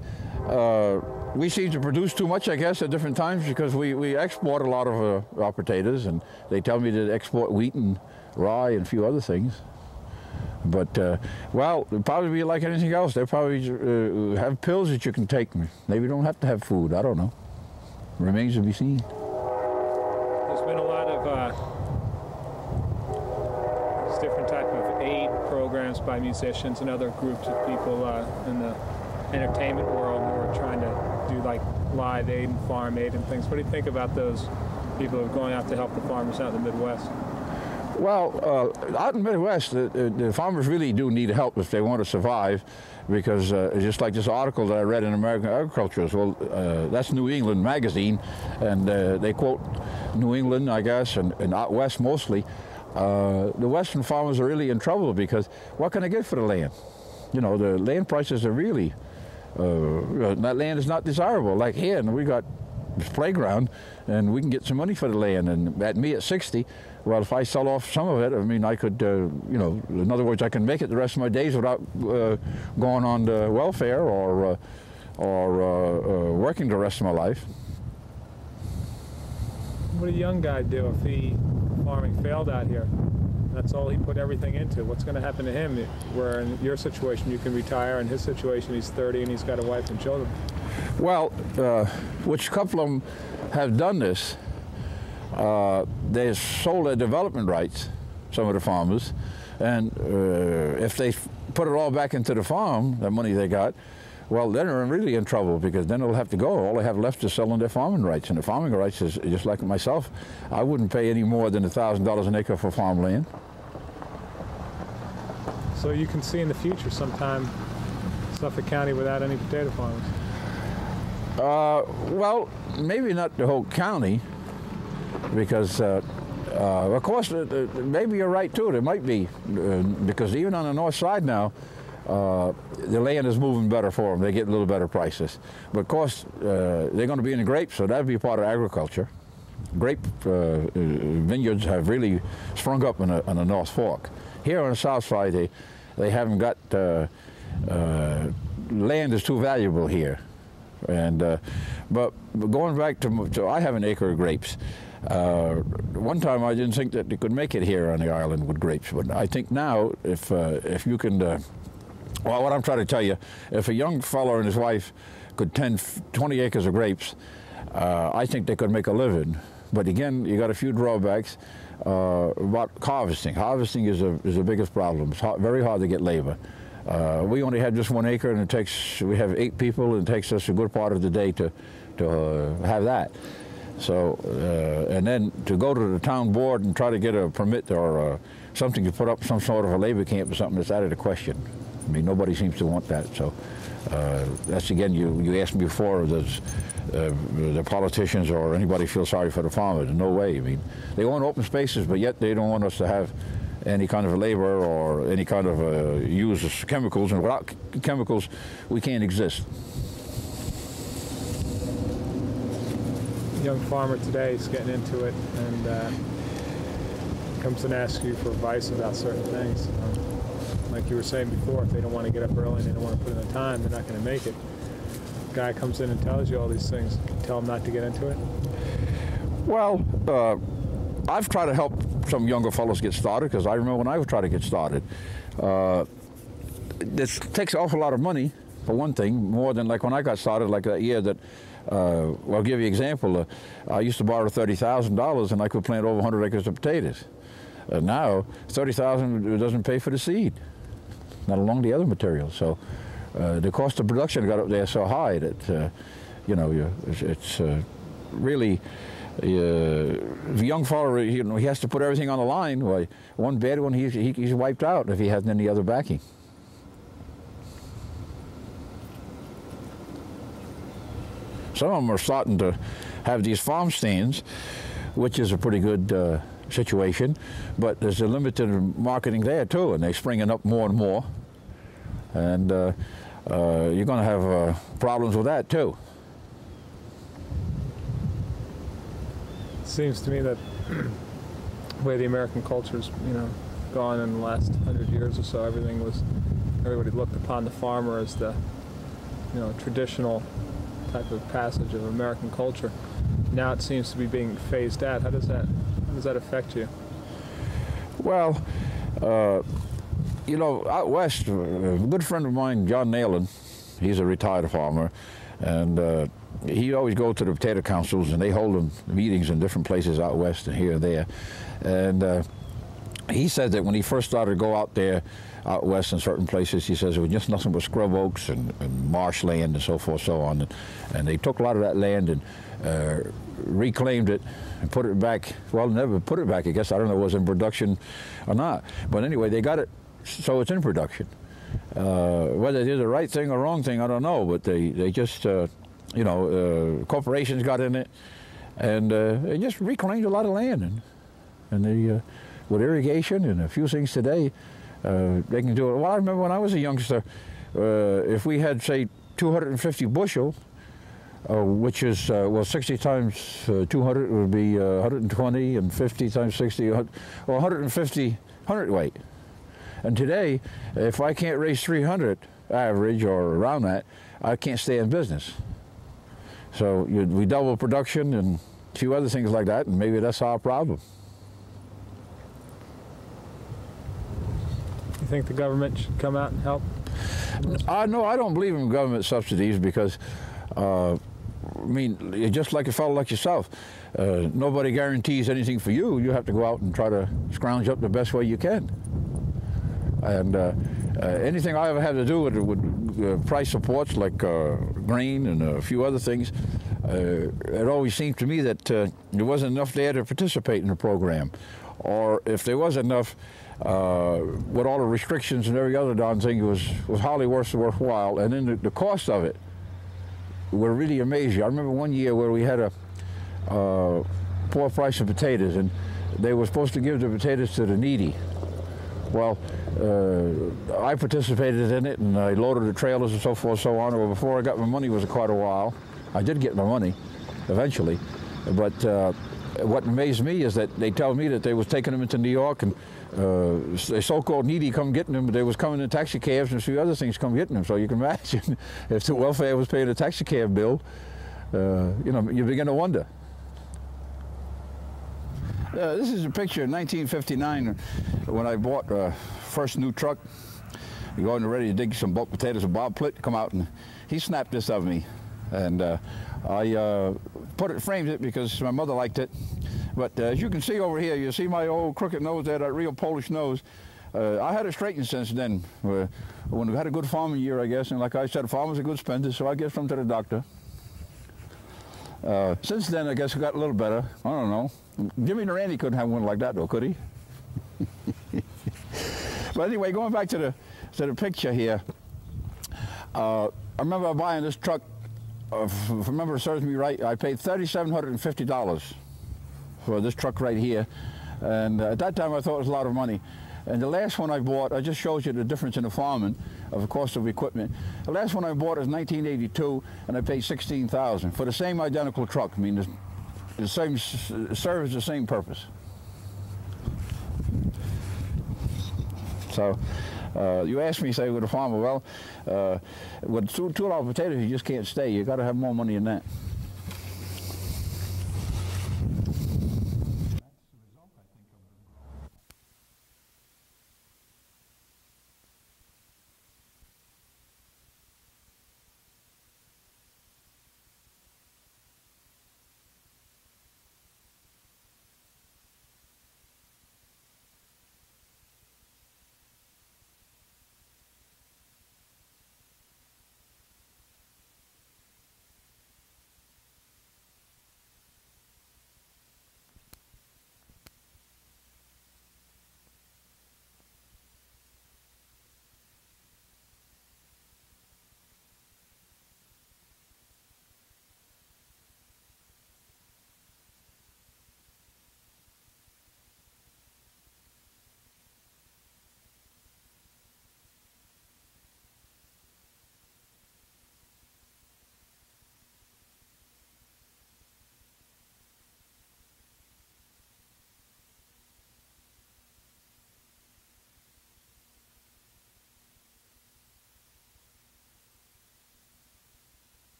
we seem to produce too much, I guess, at different times, because we export a lot of our potatoes, and they tell me to export wheat and rye and a few other things. But, well, it'll probably be like anything else. They'll probably have pills that you can take. Maybe you don't have to have food. I don't know. Remains to be seen. There's been a lot of different type of aid programs by musicians and other groups of people in the entertainment world who are trying to do like live aid and farm aid and things. What do you think about those people who are going out to help the farmers out in the Midwest? Well, out in the Midwest, the farmers really do need help if they want to survive, because just like this article that I read in American Agriculture, well, that's New England magazine, and they quote New England, I guess, and out west mostly. The western farmers are really in trouble, because what can they get for the land? The land prices are really, that land is not desirable. Like here, and we got this playground, and we can get some money for the land, and at 60, well, if I sell off some of it, I mean, I could, in other words, I can make it the rest of my days without going on to welfare or working the rest of my life. What would a young guy do if farming failed out here? That's all he put everything into. What's going to happen to him? Where in your situation you can retire, in his situation he's 30 and he's got a wife and children. Well, which couple of them have done this. They sold their development rights, some of the farmers, and if they put it all back into the farm, the money they got, well, then they're really in trouble, because then they'll have to go. All they have left is selling their farming rights, and the farming rights is just like myself. I wouldn't pay any more than $1,000 an acre for farmland. So you can see in the future sometime Suffolk County without any potato farmers? Well, maybe not the whole county, because of course maybe you're right too. There might be, because even on the north side now, the land is moving better for them. They get a little better prices. But of course, they're going to be in the grapes, so that'd be part of agriculture. Grape vineyards have really sprung up on the North Fork. Here on the south side, they haven't got, land is too valuable here. And but going back to I have an acre of grapes. One time I didn't think that they could make it here on the island with grapes, but I think now if you can, well, what I'm trying to tell you, if a young fellow and his wife could tend 20 acres of grapes, I think they could make a living. But again, you got a few drawbacks about harvesting. Harvesting is the biggest problem. It's very hard to get labor. We only had just 1 acre, and we have 8 people, and it takes us a good part of the day to have that. So, and then to go to the town board and try to get a permit or something to put up some sort of a labor camp or something, that's out of the question. I mean, nobody seems to want that. So that's, again, you asked me before, does the politicians or anybody feel sorry for the farmers? No way. I mean, they want open spaces, but yet they don't want us to have any kind of labor or any kind of use of chemicals, and without chemicals we can't exist. A young farmer today is getting into it and comes and asks you for advice about certain things. Like you were saying before, if they don't want to get up early and they don't want to put in the time, they're not going to make it. Guy comes in and tells you all these things, tell him not to get into it? Well, I've tried to help some younger fellows get started, because I remember when I was trying to get started. This takes an awful lot of money, for one thing, more than like when I got started, like that year that, well, I'll give you an example. I used to borrow $30,000 and I could plant over 100 acres of potatoes. Now, $30,000 doesn't pay for the seed, not along the other materials. So the cost of production got up there so high that, you know, it's really, the young fellow, you know, he has to put everything on the line. Well, one bad one, he's wiped out if he hasn't any other backing. Some of them are starting to have these farm stands, which is a pretty good situation, but there's a limited marketing there too, and they're springing up more and more, and you're going to have problems with that too. It seems to me that the way the American culture's, you know, gone in the last 100 years or so, everybody looked upon the farmer as the, you know, traditional type of passage of American culture. Now it seems to be being phased out. How does that affect you? Well, you know, out west, a good friend of mine, John Damiecki, he's a retired farmer, and he always goes to the potato councils, and they hold them meetings in different places out west and here and there. And he said that when he first started to go out there, out west in certain places, he says it was just nothing but scrub oaks and marshland and so forth, so on. And they took a lot of that land and reclaimed it and put it back. Well, never put it back, I guess. I don't know if it was in production or not. But anyway, they got it so it's in production. Whether they did the right thing or wrong thing, I don't know. But they just, you know, corporations got in it, and they just reclaimed a lot of land. And they, with irrigation and a few things today, they can do it. Well, I remember when I was a youngster, if we had, say, 250 bushel, which is, well, 60 times 200 would be 120, and 50 times 60, well, 150 hundredweight. And today, if I can't raise 300 average or around that, I can't stay in business. So we double production and a few other things like that, and maybe that's our problem. You think the government should come out and help? No, I don't believe in government subsidies, because, I mean, just like a fellow like yourself, nobody guarantees anything for you. You have to go out and try to scrounge up the best way you can. And anything I ever had to do with price supports, like grain and a few other things, it always seemed to me that there wasn't enough there to participate in the program. or if there was enough, with all the restrictions and every other darn thing, it was hardly worthwhile. And then the cost of it will really amaze you. I remember one year where we had a poor price of potatoes, and they were supposed to give the potatoes to the needy. Well, I participated in it, and I loaded the trailers and so forth, so on. Well, before I got my money was quite a while. I did get my money eventually, but what amazed me is that they tell me that they was taking them into New York, and the so-called needy come getting them, but they was coming in taxi cabs and a few other things come getting them. So you can imagine if the welfare was paying a taxi cab bill, you know, you begin to wonder. This is a picture in 1959 when I bought first new truck. We going ready to dig some bulk potatoes, and Bob Plitt come out and he snapped this of me, and I framed it because my mother liked it. But as you can see over here, you see my old crooked nose there, that real Polish nose. I had it straightened since then. When we had a good farming year, I guess, and like I said, farmers are good spenders, so I guess from to the doctor. Since then, I guess it got a little better. I don't know. Jimmy and Randy couldn't have one like that, though, could he? But anyway, going back to the picture here, I remember buying this truck. If memory serves me right, I paid $3,750 for this truck right here, and at that time I thought it was a lot of money. And the last one I bought, I just shows you the difference in the farming of the cost of equipment. The last one I bought was 1982, and I paid $16,000 for the same identical truck. I mean, the same serves the same purpose. So you ask me, say, with a farmer, well, with $2 potatoes, you just can't stay. You got to have more money than that.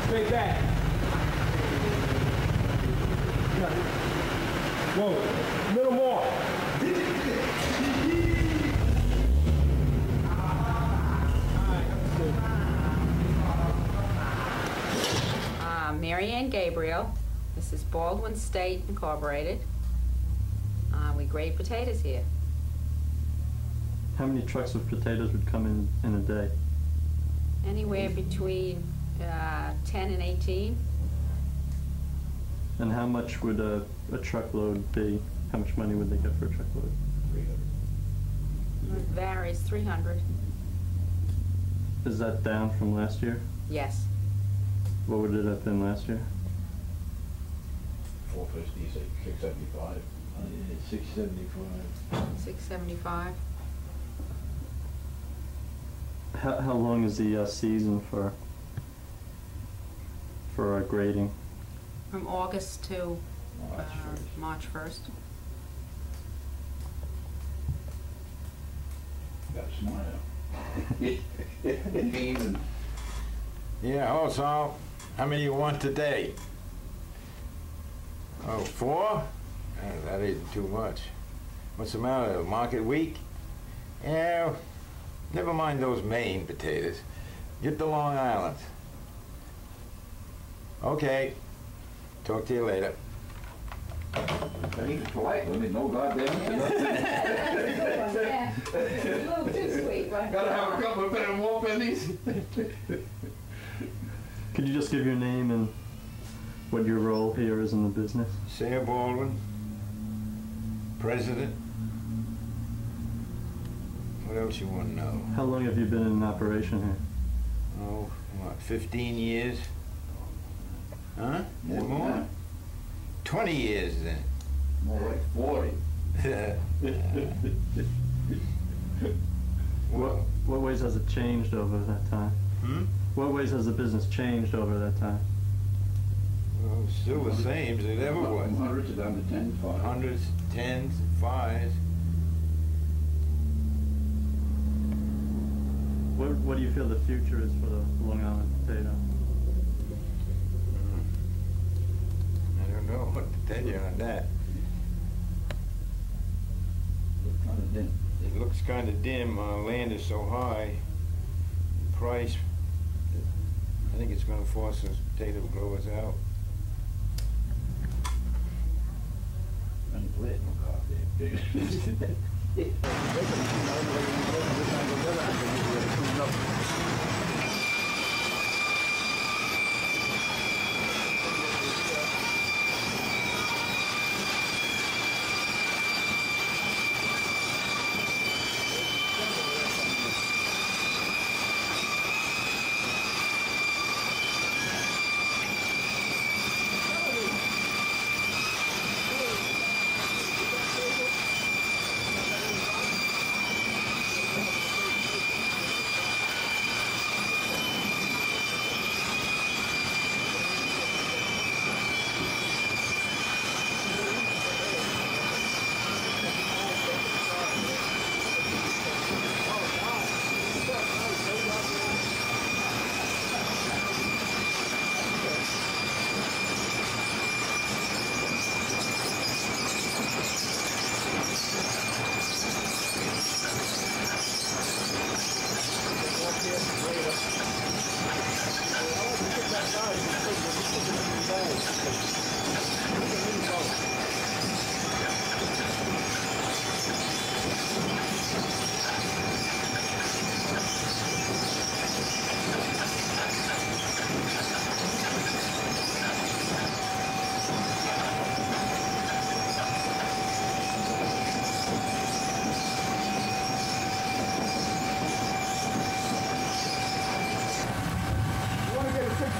Straight back. Whoa, a little more. Mary Ann Gabriel. This is Baldwin State Incorporated. We grade potatoes here. How many trucks of potatoes would come in a day? Anywhere between 10 and 18. And how much would a truckload be? How much money would they get for a truckload? It varies, 300. Is that down from last year? Yes. What would it have been last year? 450, say 675. 675. 675. How long is the season for grading? From August to March 1st. March 1st. Got a smile. Even. Yeah, also, how many you want today? Oh, 4? That isn't too much. What's the matter, market week? Yeah, never mind those Maine potatoes. Get the Long Island. Okay, talk to you later. He's polite with me, no goddamn. Yeah, a little too sweet, right? Gotta have a couple of better more pennies. Could you just give your name and what your role here is in the business? Sam Baldwin, president. What else you want to know? How long have you been in operation here? Oh, what, 15 years? Huh? Is it more? 20 years then. More like 40. Well, What ways has it changed over that time? What ways has the business changed over that time? well, it's still the same as it ever was. Hundreds down to 10, 5. Hundreds, tens, fives. What do you feel the future is for the Long Island potato? I don't know what to tell you on that. It looks kind of dim. Land is so high. The price, I think it's going to force those potato growers out. And play it, no goddamn.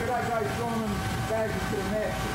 That guy's throwing them bags into the master.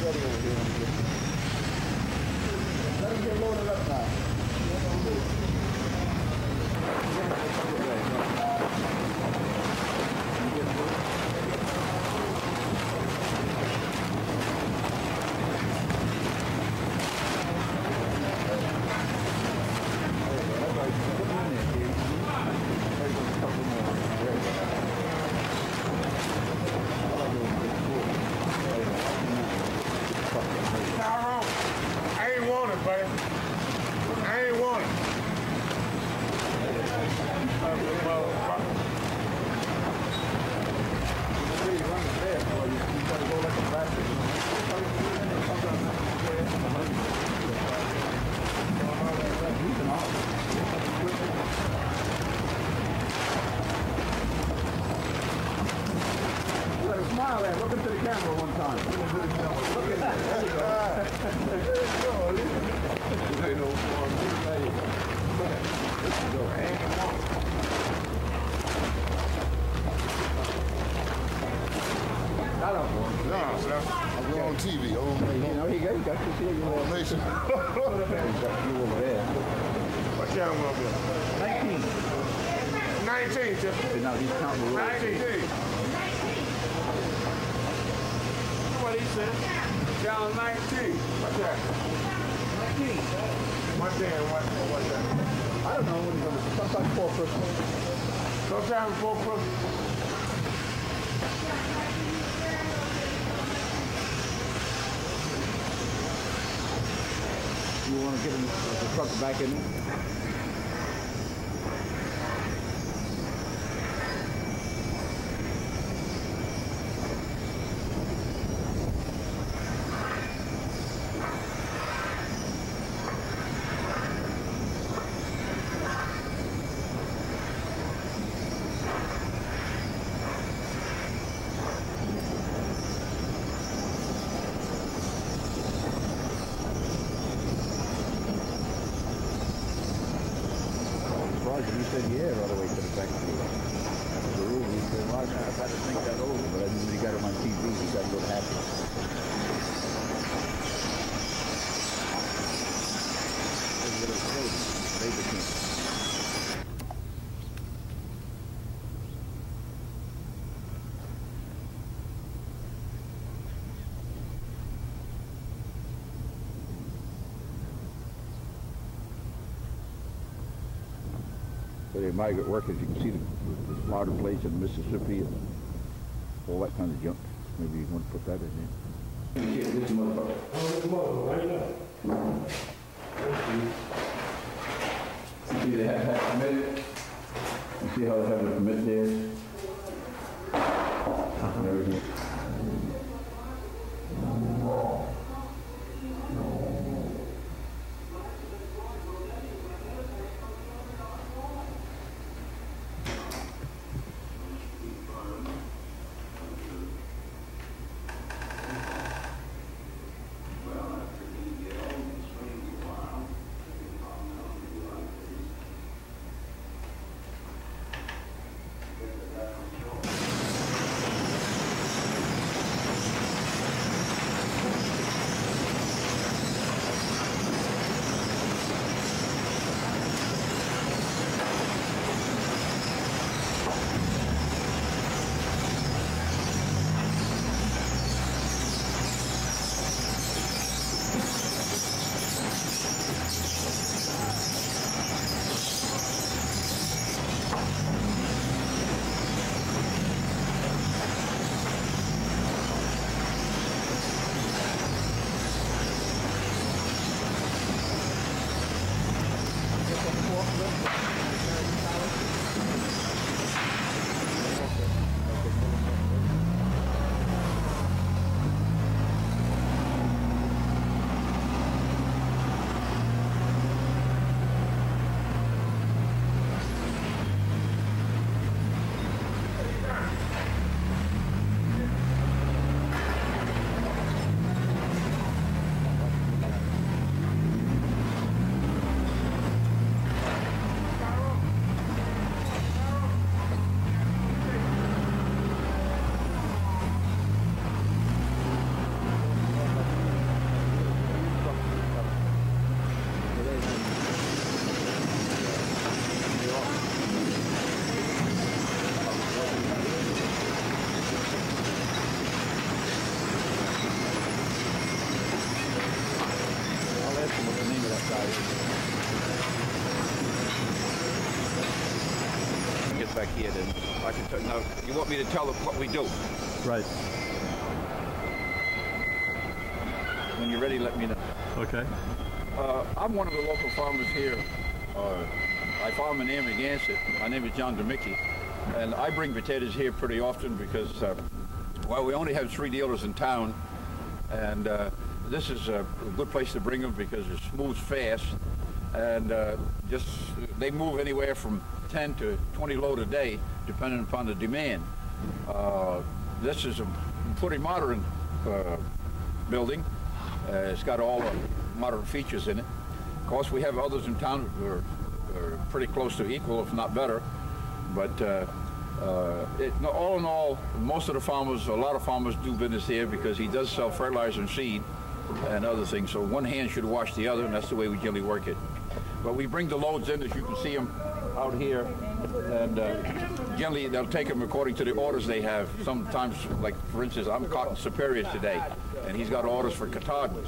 ready over here. Let him get loaded up now. Smile at. Look into the camera one time. Look at that. There you go. There you go. I don't want to. No, sir. I'm going on TV. You know, he got you to see your little nation. He got you over there. What channel will be? 19. 19, Chip. Now he's counting the 19. What he said? Channel 19. What's that? 19. What's that? What's that? I don't know. Sometime before Christmas. Sometime before Christmas. You want to get the truck back in there? He said, yeah, right away to the back of the room. He said, well, I had to think that over, but I knew when he got him on TV, he got a little happy. So the migrant workers, you can see the slaughter place in Mississippi and all that kind of junk. Maybe you want to put that in there. This motherfucker. Oh, this motherfucker, right now. See, they have that permitted. You see how they have the permit there? And everything. back here, then I can tell. Now, you want me to tell them what we do? Right. When you're ready, let me know. Okay. I'm one of the local farmers here. I farm in Narragansett. My name is John Damiecki, and I bring potatoes here pretty often because, well, we only have 3 dealers in town, and this is a good place to bring them because it moves fast, and they move anywhere from 10 to 20 load a day, depending upon the demand. This is a pretty modern building. It's got all the modern features in it. Of course, we have others in town who are pretty close to equal, if not better. But all in all, most of the farmers, a lot of farmers do business here because he does sell fertilizer and seed and other things. So one hand should wash the other, and that's the way we generally work it. But we bring the loads in, as you can see them out here, and generally they'll take them according to the orders they have. Sometimes, like for instance, I'm cotton superiors today, and he's got orders for Katahdins.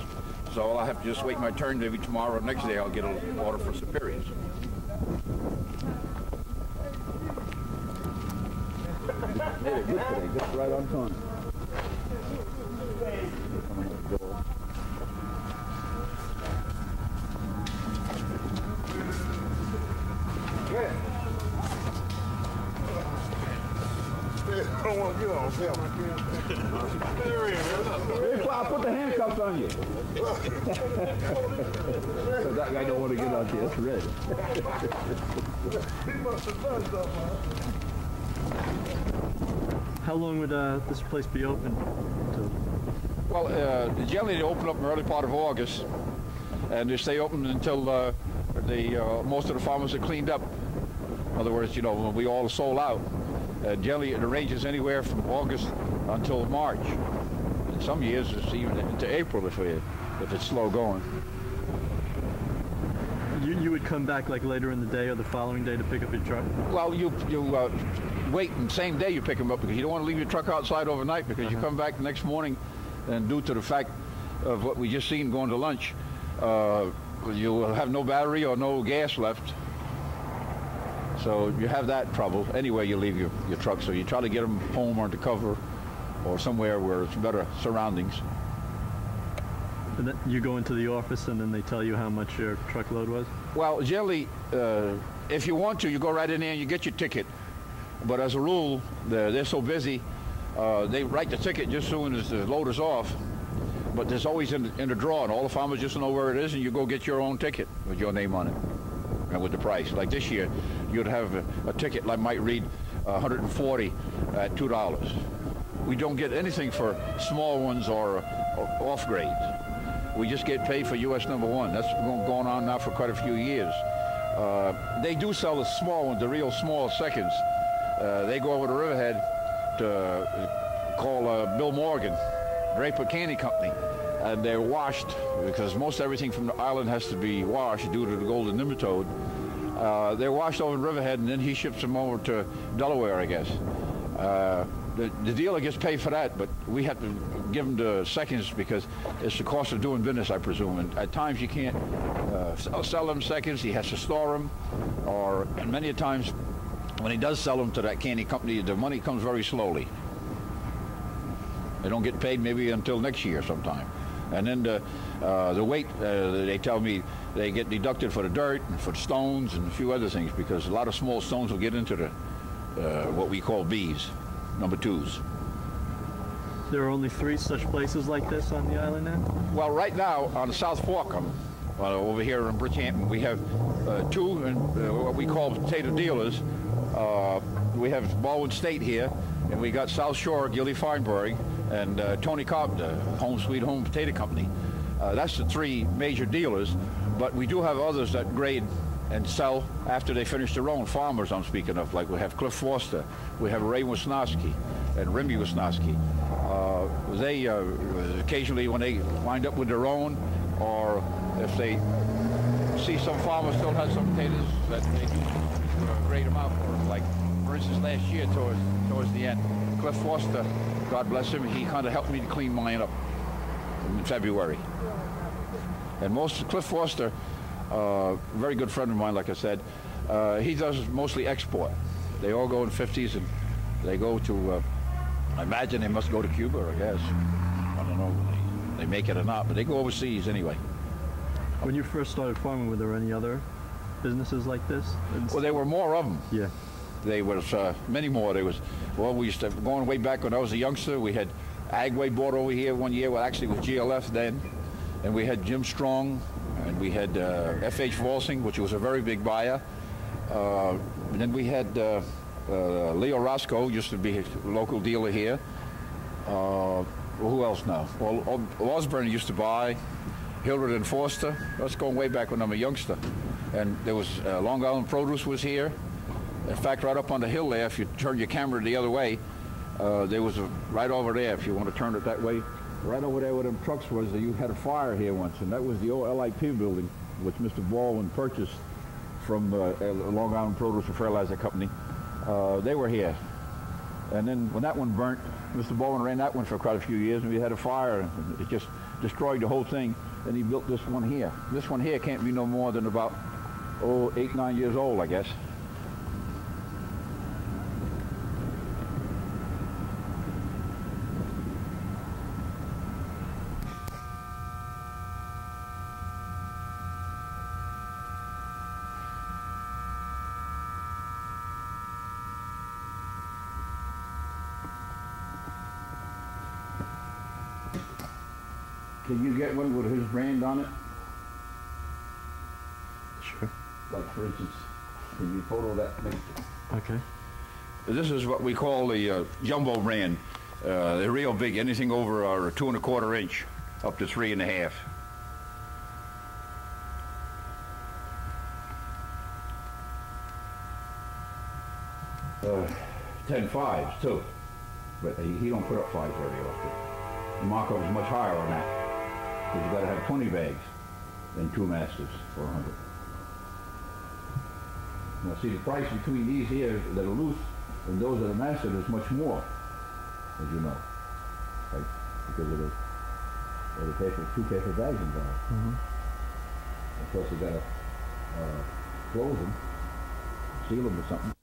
So I have to just wait my turn. Maybe tomorrow or next day I'll get an order for superiors. Made it good today, just right on time. I don't want to get on film. I'll put the handcuffs on you. So that guy don't want to get on you. It's red. He must have done something. How long would this place be open till? Well, generally they open up in the early part of August, and they stay open until most of the farmers are cleaned up. In other words, you know, when we all sold out. Generally, it ranges anywhere from August until March. In some years, it's even into April if it's slow going. You would come back like later in the day or the following day to pick up your truck? Well, you wait, and same day you pick them up because you don't want to leave your truck outside overnight because you come back the next morning, and due to the fact of what we just seen going to lunch, you will have no battery or no gas left. So you have that trouble anywhere you leave your truck. So you try to get them home or to cover or somewhere where it's better surroundings. And then you go into the office and then they tell you how much your truckload was? Well, generally, if you want to, you go right in there and you get your ticket. But as a rule, they're so busy, they write the ticket just as soon as the load is off. But there's always in the draw, and all the farmers just know where it is, and you go get your own ticket with your name on it and with the price. Like this year, you'd have a ticket that might read 140 at $2. We don't get anything for small ones or off grades. We just get paid for U.S. #1. That's been going on now for quite a few years. They do sell the small ones, the real small seconds. They go over to Riverhead to call Bill Morgan, Draper Candy Company, and they're washed because most everything from the island has to be washed due to the golden nematode. They're washed over in Riverhead, and then he ships them over to Delaware, I guess. The dealer gets paid for that, but we have to give them the seconds because it's the cost of doing business, I presume. And at times you can't sell them seconds. He has to store them, and many times when he does sell them to that candy company, the money comes very slowly. They don't get paid maybe until next year sometime. And then the weight, they tell me they get deducted for the dirt and for the stones and a few other things because a lot of small stones will get into the what we call Bs, #2s. There are only 3 such places like this on the island now? Well, right now on the South Fork, over here in Bridgehampton, we have 2 what we call potato dealers. We have Baldwin State here, and we got South Shore, Gilly Feinberg, and Tony Carpenter, Home Sweet Home Potato Company. That's the 3 major dealers, but we do have others that grade and sell after they finish their own. Farmers I'm speaking of, like we have Cliff Foster, we have Ray Wisnowski, and Remy Wisnowski. They occasionally, when they wind up with their own, or if they see some farmers still have some potatoes, that they do grade them out for them. Like, for instance, last year towards the end, Cliff Foster, God bless him, he kind of helped me to clean mine up in February. And Cliff Foster, very good friend of mine, like I said, he does mostly export. They all go in 50s, and they go to, I imagine they must go to Cuba, I guess. I don't know if they make it or not, but they go overseas anyway. When you first started farming, were there any other businesses like this? Well, there were more of them. Yeah. There was many more. There was, well, we used to, going way back when I was a youngster, we had Agway bought over here one year, well, actually it was GLF then, and we had Jim Strong, and we had F.H. Volsing, which was a very big buyer. And then we had Leo Roscoe, used to be a local dealer here. Who else now? Well, Osborne used to buy. Hildred and Forster. That's going way back when I'm a youngster. And there was Long Island Produce was here. In fact, right up on the hill there, if you turn your camera the other way, there was right over there, if you want to turn it that way, right over there where them trucks was, you had a fire here once, and that was the old LIP building, which Mr. Baldwin purchased from Long Island Produce and Fertilizer Company. They were here. And then when that one burnt, Mr. Baldwin ran that one for quite a few years, and we had a fire, and it just destroyed the whole thing. And he built this one here. This one here can't be no more than about, 8, 9 years old, I guess. Can you get one with his brand on it? Sure. Like, for instance, can you photo that? Okay. This is what we call the jumbo brand. They're real big, anything over 2 1/4 inch, up to 3 1/2. 10.5s too, but he don't put up 5s very often. The markup is much higher on that, because you got to have 20 bags and 2 masters for 100. Now see, the price between these here that are loose and those that are mastered is much more, as you know, right? Because of the paper, 2 paper bags involved. Mm-hmm. And plus you got to close them, seal them or something.